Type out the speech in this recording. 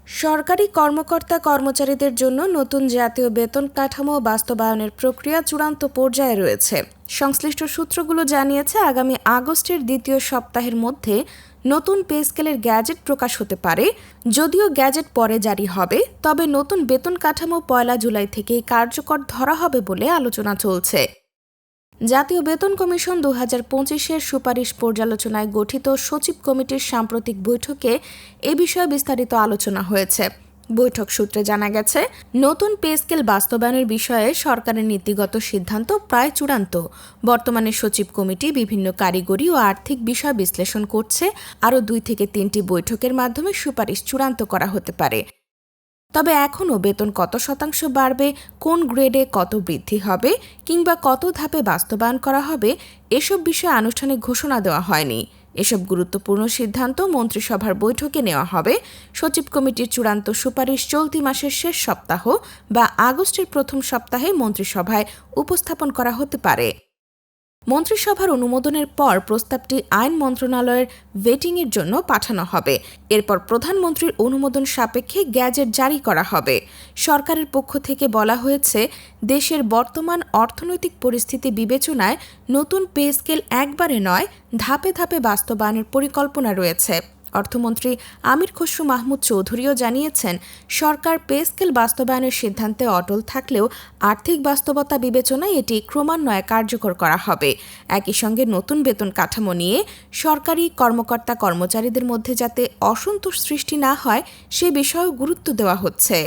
সরকারি কর্মকর্তা কর্মচারীদের জন্য নতুন জাতীয় বেতন কাঠামো বাস্তবায়নের প্রক্রিয়া চূড়ান্ত পর্যায়ে রয়েছে। সংশ্লিষ্ট সূত্রগুলো জানিয়েছে, আগামী আগস্টের দ্বিতীয় সপ্তাহের মধ্যে নতুন পে স্কেলের গ্যাজেট প্রকাশ হতে পারে। যদিও গ্যাজেট পরে জারি হবে, তবে নতুন বেতন কাঠামো 1 জুলাই থেকেই কার্যকর ধরা হবে বলে আলোচনা চলছে। জাতীয় বেতন কমিশন 2025-এর সুপারিশ পর্যালোচনায় গঠিত সচিব কমিটির সাম্প্রতিক বৈঠকে এ বিষয়ে বিস্তারিত আলোচনা হয়েছে। বৈঠক সূত্রে জানা গেছে, নতুন পে স্কেল বাস্তবায়নের বিষয়ে সরকারের নীতিগত সিদ্ধান্ত প্রায় চূড়ান্ত। বর্তমানে সচিব কমিটি বিভিন্ন কারিগরি ও আর্থিক বিষয় বিশ্লেষণ করছে। আরও 2 থেকে 3টি বৈঠকের মাধ্যমে সুপারিশ চূড়ান্ত করা হতে পারে। তবে এখনও বেতন কত শতাংশ বাড়বে, কোন গ্রেডে কত বৃদ্ধি হবে কিংবা কত ধাপে বাস্তবায়ন করা হবে, এসব বিষয়ে আনুষ্ঠানিক ঘোষণা দেওয়া হয়নি। এসব গুরুত্বপূর্ণ সিদ্ধান্ত মন্ত্রিসভার বৈঠকে নেওয়া হবে। সচিব কমিটির চূড়ান্ত সুপারিশ চলতি মাসের শেষ সপ্তাহ বা আগস্টের প্রথম সপ্তাহে মন্ত্রিসভায় উপস্থাপন করা হতে পারে। মন্ত্রিসভার অনুমোদনের পর প্রস্তাবটি আইন মন্ত্রণালয়ের ভেটিংয়ের জন্য পাঠানো হবে। এরপর প্রধানমন্ত্রীর অনুমোদন সাপেক্ষে গ্যাজেট জারি করা হবে। সরকারের পক্ষ থেকে বলা হয়েছে, দেশের বর্তমান অর্থনৈতিক পরিস্থিতি বিবেচনায় নতুন পে স্কেল একবারে নয়, ধাপে ধাপে বাস্তবায়নের পরিকল্পনা রয়েছে। অর্থমন্ত্রী আমির খসরু মাহমুদ চৌধুরীও জানিয়েছেন, সরকার পে স্কেল বাস্তবায়নের সিদ্ধান্তে অটল থাকলেও আর্থিক বাস্তবতা বিবেচনায় এটি ক্রমান্বয়ে কার্যকর করা হবে। একই সঙ্গে নতুন বেতন কাঠামো নিয়ে সরকারি কর্মকর্তা কর্মচারীদের মধ্যে যাতে অসন্তোষ সৃষ্টি না হয়, সে বিষয়েও গুরুত্ব দেওয়া হচ্ছে।